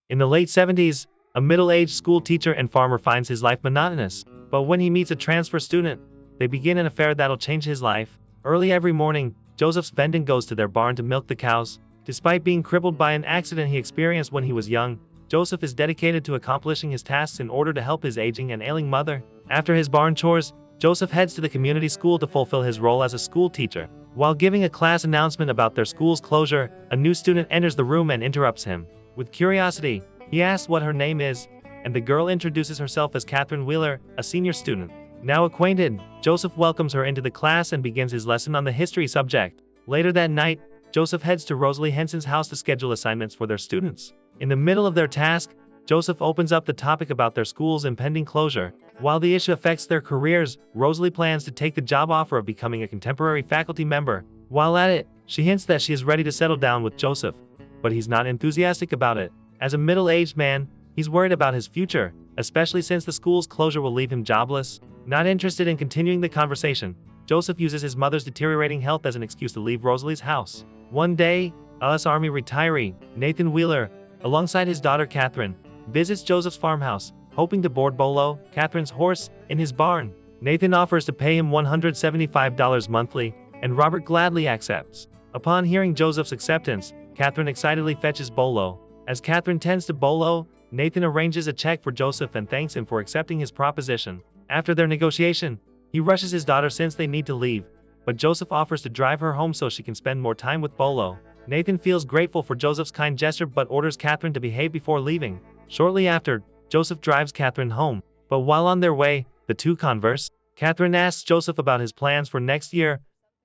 In the late 70s, a middle-aged school teacher and farmer finds his life monotonous. But when he meets a transfer student, they begin an affair that'll change his life. Early every morning, Joseph's Benden goes to their barn to milk the cows. Despite being crippled by an accident he experienced when he was young, Joseph is dedicated to accomplishing his tasks in order to help his aging and ailing mother. After his barn chores, Joseph heads to the community school to fulfill his role as a school teacher. While giving a class announcement about their school's closure, a new student enters the room and interrupts him. With curiosity, he asks what her name is, and the girl introduces herself as Catherine Wheeler, a senior student. Now acquainted, Joseph welcomes her into the class and begins his lesson on the history subject. Later that night, Joseph heads to Rosalie Henson's house to schedule assignments for their students. In the middle of their task, Joseph opens up the topic about their school's impending closure. While the issue affects their careers, Rosalie plans to take the job offer of becoming a contemporary faculty member. While at it, she hints that she is ready to settle down with Joseph, but he's not enthusiastic about it. As a middle-aged man, he's worried about his future, especially since the school's closure will leave him jobless. Not interested in continuing the conversation, Joseph uses his mother's deteriorating health as an excuse to leave Rosalie's house. One day, a U.S. Army retiree, Nathan Wheeler, alongside his daughter Catherine, visits Joseph's farmhouse, hoping to board Bolo, Catherine's horse, in his barn. Nathan offers to pay him $175 monthly, and Robert gladly accepts. Upon hearing Joseph's acceptance, Catherine excitedly fetches Bolo. As Catherine tends to Bolo, Nathan arranges a check for Joseph and thanks him for accepting his proposition. After their negotiation, he rushes his daughter since they need to leave, but Joseph offers to drive her home so she can spend more time with Bolo. Nathan feels grateful for Joseph's kind gesture but orders Catherine to behave before leaving. Shortly after, Joseph drives Catherine home, but while on their way, the two converse. Catherine asks Joseph about his plans for next year,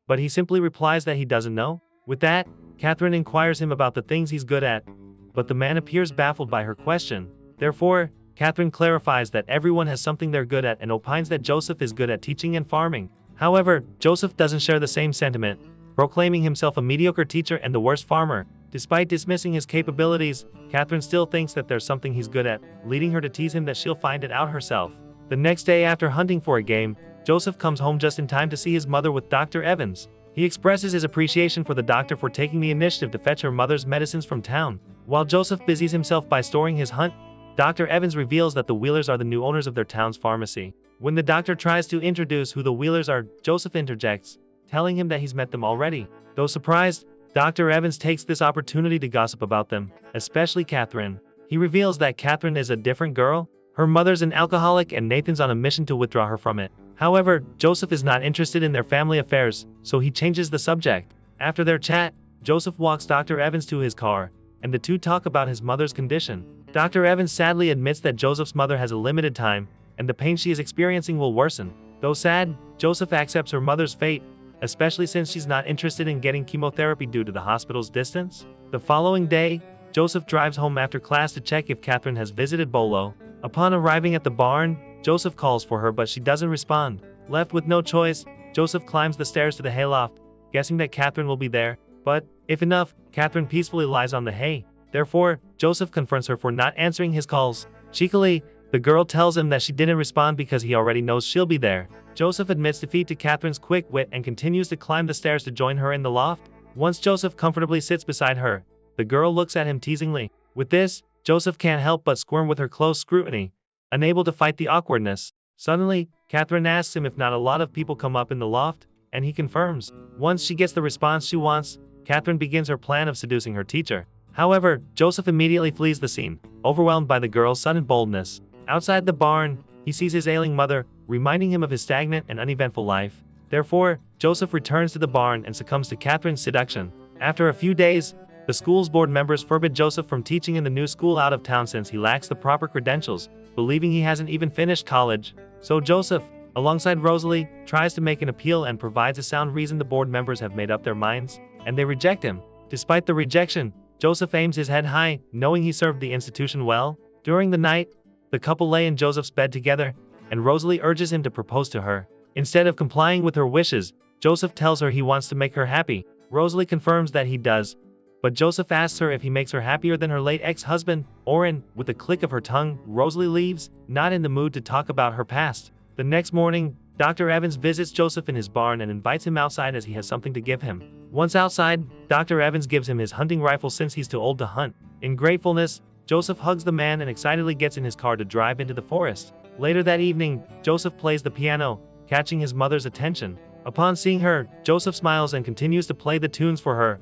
but he simply replies that he doesn't know. With that, Catherine inquires him about the things he's good at, but the man appears baffled by her question. Therefore, Catherine clarifies that everyone has something they're good at and opines that Joseph is good at teaching and farming. However, Joseph doesn't share the same sentiment, proclaiming himself a mediocre teacher and the worst farmer. Despite dismissing his capabilities, Catherine still thinks that there's something he's good at, leading her to tease him that she'll find it out herself. The next day after hunting for a game, Joseph comes home just in time to see his mother with Dr. Evans. He expresses his appreciation for the doctor for taking the initiative to fetch her mother's medicines from town. While Joseph busies himself by storing his hunt, Dr. Evans reveals that the Wheelers are the new owners of their town's pharmacy. When the doctor tries to introduce who the Wheelers are, Joseph interjects, telling him that he's met them already. Though surprised, Dr. Evans takes this opportunity to gossip about them, especially Catherine. He reveals that Catherine is a different girl. Her mother's an alcoholic and Nathan's on a mission to withdraw her from it. However, Joseph is not interested in their family affairs, so he changes the subject. After their chat, Joseph walks Dr. Evans to his car, and the two talk about his mother's condition. Dr. Evans sadly admits that Joseph's mother has a limited time, and the pain she is experiencing will worsen. Though sad, Joseph accepts her mother's fate, especially since she's not interested in getting chemotherapy due to the hospital's distance. The following day, Joseph drives home after class to check if Catherine has visited Bolo. Upon arriving at the barn, Joseph calls for her but she doesn't respond. Left with no choice, Joseph climbs the stairs to the hayloft, guessing that Catherine will be there. But, if enough, Catherine peacefully lies on the hay. Therefore, Joseph confronts her for not answering his calls. Cheekily, the girl tells him that she didn't respond because he already knows she'll be there. Joseph admits defeat to Catherine's quick wit and continues to climb the stairs to join her in the loft. Once Joseph comfortably sits beside her, the girl looks at him teasingly. With this, Joseph can't help but squirm with her close scrutiny, unable to fight the awkwardness. Suddenly, Catherine asks him if not a lot of people come up in the loft, and he confirms. Once she gets the response she wants, Catherine begins her plan of seducing her teacher. However, Joseph immediately flees the scene, overwhelmed by the girl's sudden boldness. Outside the barn, he sees his ailing mother, reminding him of his stagnant and uneventful life. Therefore, Joseph returns to the barn and succumbs to Catherine's seduction. After a few days, the school's board members forbid Joseph from teaching in the new school out of town since he lacks the proper credentials, believing he hasn't even finished college. So Joseph, alongside Rosalie, tries to make an appeal and provides a sound reason. The board members have made up their minds, and they reject him. Despite the rejection, Joseph aims his head high, knowing he served the institution well. During the night, the couple lay in Joseph's bed together, and Rosalie urges him to propose to her. Instead of complying with her wishes, Joseph tells her he wants to make her happy. Rosalie confirms that he does, but Joseph asks her if he makes her happier than her late ex-husband, Orrin. With a click of her tongue, Rosalie leaves, not in the mood to talk about her past. The next morning, Dr. Evans visits Joseph in his barn and invites him outside as he has something to give him. Once outside, Dr. Evans gives him his hunting rifle since he's too old to hunt. In gratefulness, Joseph hugs the man and excitedly gets in his car to drive into the forest. Later that evening, Joseph plays the piano, catching his mother's attention. Upon seeing her, Joseph smiles and continues to play the tunes for her.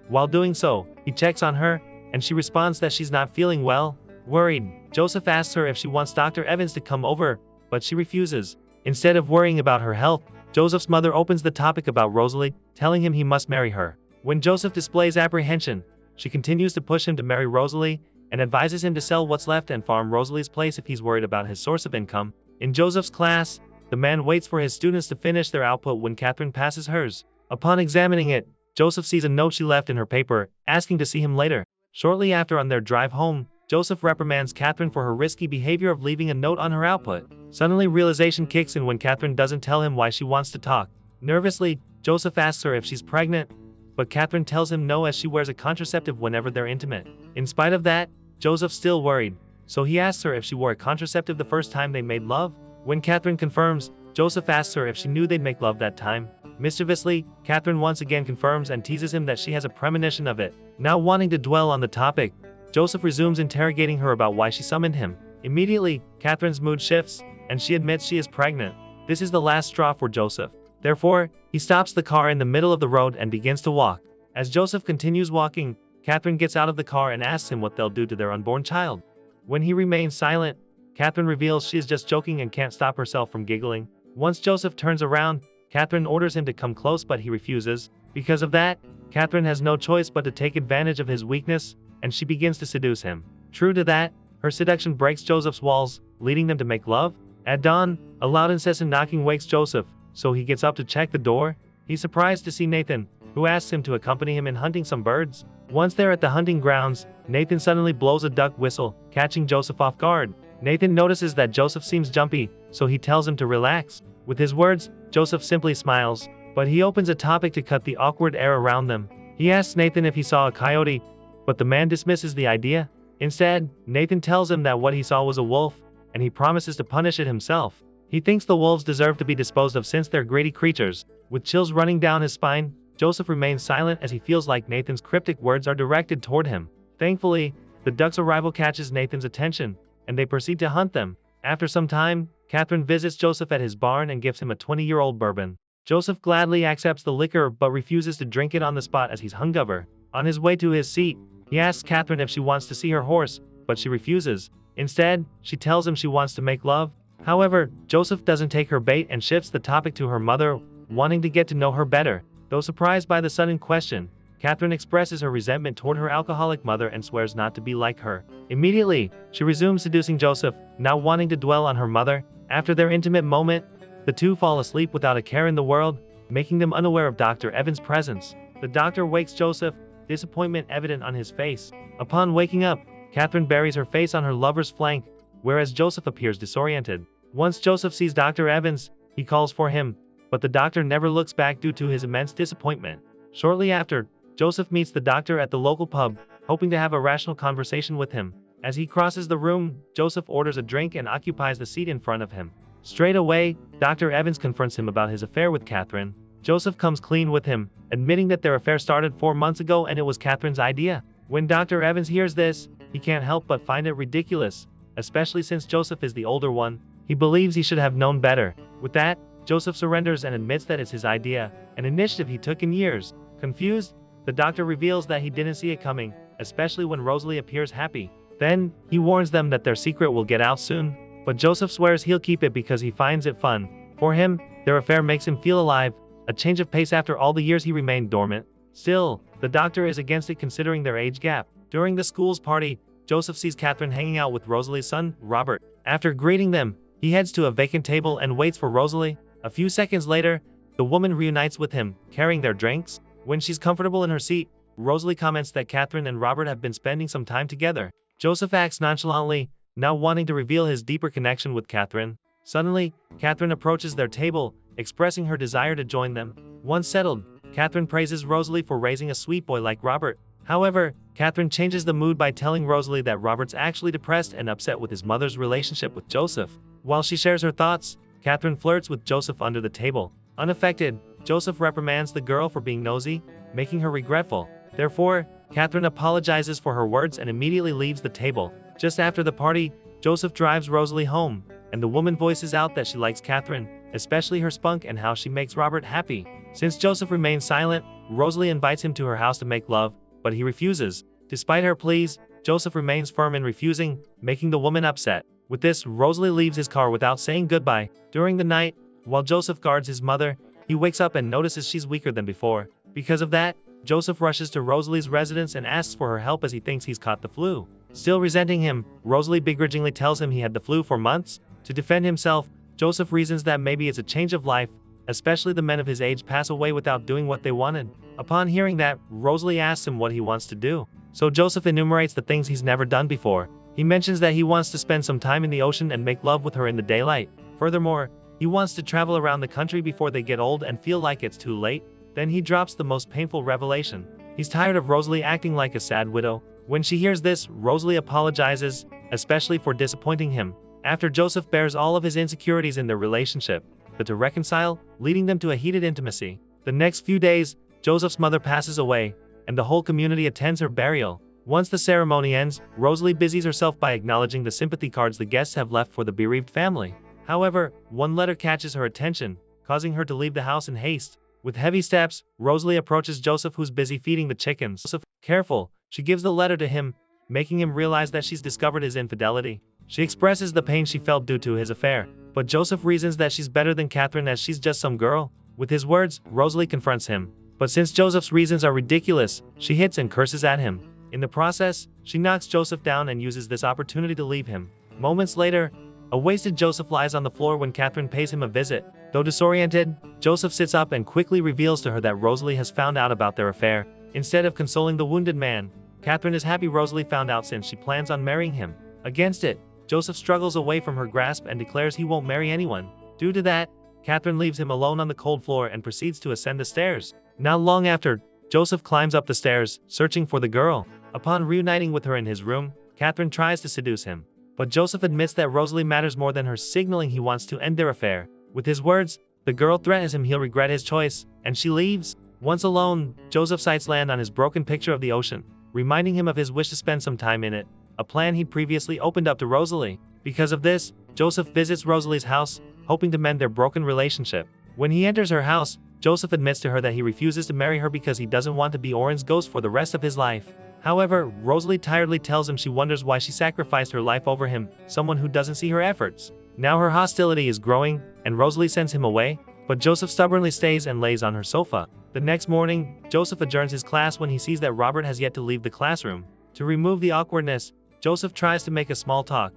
While doing so, he checks on her, and she responds that she's not feeling well. Worried, Joseph asks her if she wants Dr. Evans to come over, but she refuses. Instead of worrying about her health, Joseph's mother opens the topic about Rosalie, telling him he must marry her. When Joseph displays apprehension, she continues to push him to marry Rosalie, and advises him to sell what's left and farm Rosalie's place if he's worried about his source of income. In Joseph's class, the man waits for his students to finish their output when Catherine passes hers. Upon examining it, Joseph sees a note she left in her paper, asking to see him later. Shortly after, on their drive home, Joseph reprimands Catherine for her risky behavior of leaving a note on her output. Suddenly, realization kicks in when Catherine doesn't tell him why she wants to talk. Nervously, Joseph asks her if she's pregnant, but Catherine tells him no, as she wears a contraceptive whenever they're intimate. In spite of that, Joseph's still worried, so he asks her if she wore a contraceptive the first time they made love. When Catherine confirms, Joseph asks her if she knew they'd make love that time. Mischievously, Catherine once again confirms and teases him that she has a premonition of it. Not wanting to dwell on the topic, Joseph resumes interrogating her about why she summoned him. Immediately, Catherine's mood shifts, and she admits she is pregnant. This is the last straw for Joseph. Therefore, he stops the car in the middle of the road and begins to walk. As Joseph continues walking, Catherine gets out of the car and asks him what they'll do to their unborn child. When he remains silent, Catherine reveals she is just joking and can't stop herself from giggling. Once Joseph turns around, Catherine orders him to come close, but he refuses. Because of that, Catherine has no choice but to take advantage of his weakness, and she begins to seduce him. True to that, her seduction breaks Joseph's walls, leading them to make love. At dawn, a loud incessant knocking wakes Joseph, so he gets up to check the door. He's surprised to see Nathan, who asks him to accompany him in hunting some birds. Once they're at the hunting grounds, Nathan suddenly blows a duck whistle, catching Joseph off guard. Nathan notices that Joseph seems jumpy, so he tells him to relax. With his words, Joseph simply smiles, but he opens a topic to cut the awkward air around them. He asks Nathan if he saw a coyote, but the man dismisses the idea. Instead, Nathan tells him that what he saw was a wolf, and he promises to punish it himself. He thinks the wolves deserve to be disposed of since they're greedy creatures. With chills running down his spine, Joseph remains silent as he feels like Nathan's cryptic words are directed toward him. Thankfully, the duck's arrival catches Nathan's attention, and they proceed to hunt them. After some time, Catherine visits Joseph at his barn and gives him a 20-year-old bourbon. Joseph gladly accepts the liquor but refuses to drink it on the spot as he's hungover. On his way to his seat, he asks Catherine if she wants to see her horse, but she refuses. Instead, she tells him she wants to make love. However, Joseph doesn't take her bait and shifts the topic to her mother, wanting to get to know her better. Though surprised by the sudden question, Catherine expresses her resentment toward her alcoholic mother and swears not to be like her. Immediately, she resumes seducing Joseph, not wanting to dwell on her mother. After their intimate moment, the two fall asleep without a care in the world, making them unaware of Dr. Evans' presence. The doctor wakes Joseph, disappointment evident on his face. Upon waking up, Catherine buries her face on her lover's flank, whereas Joseph appears disoriented. Once Joseph sees Dr. Evans, he calls for him, but the doctor never looks back due to his immense disappointment. Shortly after, Joseph meets the doctor at the local pub, hoping to have a rational conversation with him. As he crosses the room, Joseph orders a drink and occupies the seat in front of him. Straight away, Dr. Evans confronts him about his affair with Catherine. Joseph comes clean with him, admitting that their affair started 4 months ago and it was Catherine's idea. When Dr. Evans hears this, he can't help but find it ridiculous, especially since Joseph is the older one. He believes he should have known better. With that, Joseph surrenders and admits that it's his idea, an initiative he took in years. Confused, the doctor reveals that he didn't see it coming, especially when Rosalie appears happy. Then, he warns them that their secret will get out soon, but Joseph swears he'll keep it because he finds it fun. For him, their affair makes him feel alive, a change of pace after all the years he remained dormant. Still, the doctor is against it considering their age gap. During the school's party, Joseph sees Catherine hanging out with Rosalie's son, Robert. After greeting them, he heads to a vacant table and waits for Rosalie. A few seconds later, the woman reunites with him, carrying their drinks. When she's comfortable in her seat, Rosalie comments that Catherine and Robert have been spending some time together. Joseph acts nonchalantly, now wanting to reveal his deeper connection with Catherine. Suddenly, Catherine approaches their table, expressing her desire to join them. Once settled, Catherine praises Rosalie for raising a sweet boy like Robert. However, Catherine changes the mood by telling Rosalie that Robert's actually depressed and upset with his mother's relationship with Joseph. While she shares her thoughts, Catherine flirts with Joseph under the table. Unaffected, Joseph reprimands the girl for being nosy, making her regretful. Therefore, Catherine apologizes for her words and immediately leaves the table. Just after the party, Joseph drives Rosalie home, and the woman voices out that she likes Catherine, especially her spunk and how she makes Robert happy. Since Joseph remains silent, Rosalie invites him to her house to make love, but he refuses. Despite her pleas, Joseph remains firm in refusing, making the woman upset. With this, Rosalie leaves his car without saying goodbye. During the night, while Joseph guards his mother, he wakes up and notices she's weaker than before. Because of that, Joseph rushes to Rosalie's residence and asks for her help as he thinks he's caught the flu. Still resenting him, Rosalie begrudgingly tells him he had the flu for months. To defend himself, Joseph reasons that maybe it's a change of life, especially the men of his age pass away without doing what they wanted. Upon hearing that, Rosalie asks him what he wants to do. So Joseph enumerates the things he's never done before. He mentions that he wants to spend some time in the ocean and make love with her in the daylight. Furthermore, he wants to travel around the country before they get old and feel like it's too late. Then he drops the most painful revelation. He's tired of Rosalie acting like a sad widow. When she hears this, Rosalie apologizes, especially for disappointing him. After Joseph bears all of his insecurities in their relationship, but to reconcile, leading them to a heated intimacy. The next few days, Joseph's mother passes away, and the whole community attends her burial. Once the ceremony ends, Rosalie busies herself by acknowledging the sympathy cards the guests have left for the bereaved family. However, one letter catches her attention, causing her to leave the house in haste. With heavy steps, Rosalie approaches Joseph, who's busy feeding the chickens. Joseph, careful, she gives the letter to him, making him realize that she's discovered his infidelity. She expresses the pain she felt due to his affair, but Joseph reasons that she's better than Catherine as she's just some girl. With his words, Rosalie confronts him. But since Joseph's reasons are ridiculous, she hits and curses at him. In the process, she knocks Joseph down and uses this opportunity to leave him. Moments later, a wasted Joseph lies on the floor when Catherine pays him a visit. Though disoriented, Joseph sits up and quickly reveals to her that Rosalie has found out about their affair. Instead of consoling the wounded man, Catherine is happy Rosalie found out since she plans on marrying him. Against it, Joseph struggles away from her grasp and declares he won't marry anyone. Due to that, Catherine leaves him alone on the cold floor and proceeds to ascend the stairs. Not long after, Joseph climbs up the stairs, searching for the girl. Upon reuniting with her in his room, Catherine tries to seduce him. But Joseph admits that Rosalie matters more than her, signaling he wants to end their affair. With his words, the girl threatens him he'll regret his choice, and she leaves. Once alone, Joseph's sights land on his broken picture of the ocean, reminding him of his wish to spend some time in it, a plan he'd previously opened up to Rosalie. Because of this, Joseph visits Rosalie's house, hoping to mend their broken relationship. When he enters her house, Joseph admits to her that he refuses to marry her because he doesn't want to be Oren's ghost for the rest of his life. However, Rosalie tiredly tells him she wonders why she sacrificed her life over him, someone who doesn't see her efforts. Now her hostility is growing, and Rosalie sends him away, but Joseph stubbornly stays and lays on her sofa. The next morning, Joseph adjourns his class when he sees that Robert has yet to leave the classroom. To remove the awkwardness, Joseph tries to make a small talk,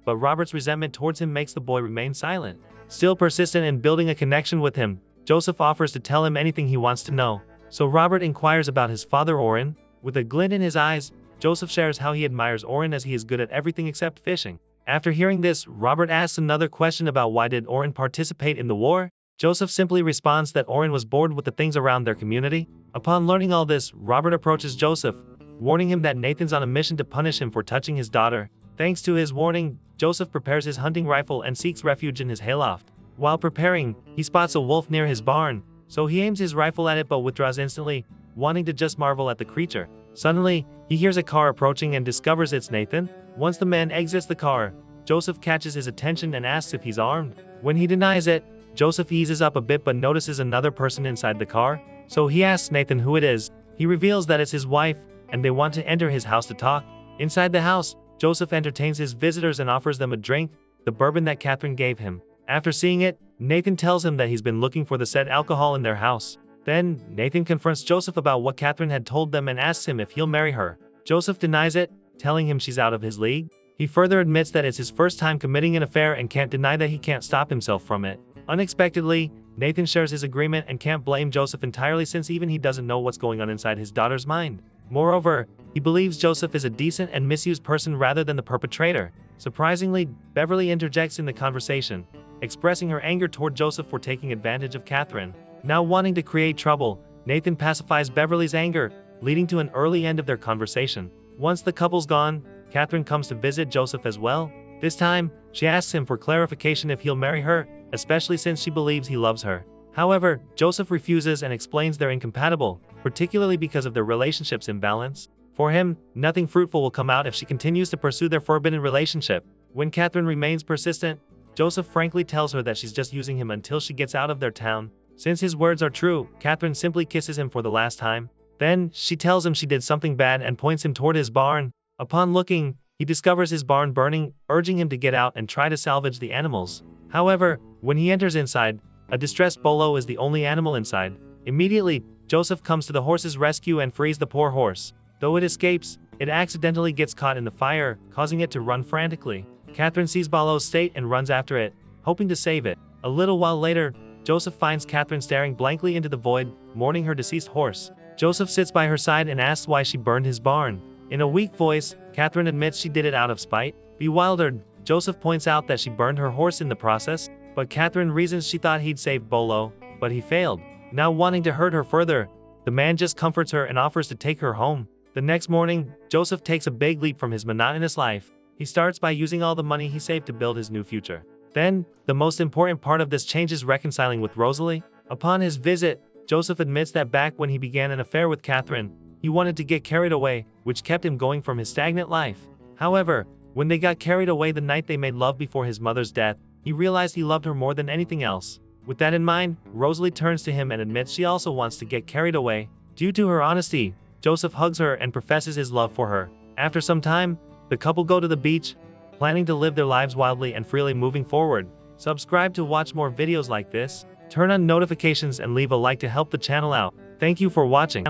but Robert's resentment towards him makes the boy remain silent. Still persistent in building a connection with him, Joseph offers to tell him anything he wants to know. So Robert inquires about his father Oren. With a glint in his eyes, Joseph shares how he admires Oren as he is good at everything except fishing. After hearing this, Robert asks another question about why did Oren participate in the war. Joseph simply responds that Oren was bored with the things around their community. Upon learning all this, Robert approaches Joseph, warning him that Nathan's on a mission to punish him for touching his daughter. Thanks to his warning, Joseph prepares his hunting rifle and seeks refuge in his hayloft. While preparing, he spots a wolf near his barn, so he aims his rifle at it but withdraws instantly, wanting to just marvel at the creature. Suddenly, he hears a car approaching and discovers it's Nathan. Once the man exits the car, Joseph catches his attention and asks if he's armed. When he denies it, Joseph eases up a bit but notices another person inside the car, so he asks Nathan who it is. He reveals that it's his wife, and they want to enter his house to talk. Inside the house, Joseph entertains his visitors and offers them a drink, the bourbon that Catherine gave him. After seeing it, Nathan tells him that he's been looking for the said alcohol in their house. Then, Nathan confronts Joseph about what Catherine had told them and asks him if he'll marry her. Joseph denies it, telling him she's out of his league. He further admits that it's his first time committing an affair and can't deny that he can't stop himself from it. Unexpectedly, Nathan shares his agreement and can't blame Joseph entirely since even he doesn't know what's going on inside his daughter's mind. Moreover, he believes Joseph is a decent and misused person rather than the perpetrator. Surprisingly, Beverly interjects in the conversation, expressing her anger toward Joseph for taking advantage of Catherine. Now wanting to create trouble, Nathan pacifies Beverly's anger, leading to an early end of their conversation. Once the couple's gone, Catherine comes to visit Joseph as well. This time, she asks him for clarification if he'll marry her, especially since she believes he loves her. However, Joseph refuses and explains they're incompatible, particularly because of their relationship's imbalance. For him, nothing fruitful will come out if she continues to pursue their forbidden relationship. When Catherine remains persistent, Joseph frankly tells her that she's just using him until she gets out of their town. Since his words are true, Catherine simply kisses him for the last time. Then, she tells him she did something bad and points him toward his barn. Upon looking, he discovers his barn burning, urging him to get out and try to salvage the animals. However, when he enters inside, a distressed Bolo is the only animal inside. Immediately, Joseph comes to the horse's rescue and frees the poor horse. Though it escapes, it accidentally gets caught in the fire, causing it to run frantically. Catherine sees Bolo's state and runs after it, hoping to save it. A little while later, Joseph finds Catherine staring blankly into the void, mourning her deceased horse. Joseph sits by her side and asks why she burned his barn. In a weak voice, Catherine admits she did it out of spite. Bewildered, Joseph points out that she burned her horse in the process, but Catherine reasons she thought he'd saved Bolo, but he failed. Now wanting to hurt her further, the man just comforts her and offers to take her home. The next morning, Joseph takes a big leap from his monotonous life. He starts by using all the money he saved to build his new future. Then, the most important part of this change is reconciling with Rosalie. Upon his visit, Joseph admits that back when he began an affair with Catherine, he wanted to get carried away, which kept him going from his stagnant life. However, when they got carried away the night they made love before his mother's death, he realized he loved her more than anything else. With that in mind, Rosalie turns to him and admits she also wants to get carried away. Due to her honesty, Joseph hugs her and professes his love for her. After some time, the couple go to the beach, planning to live their lives wildly and freely moving forward. Subscribe to watch more videos like this, turn on notifications and leave a like to help the channel out. Thank you for watching.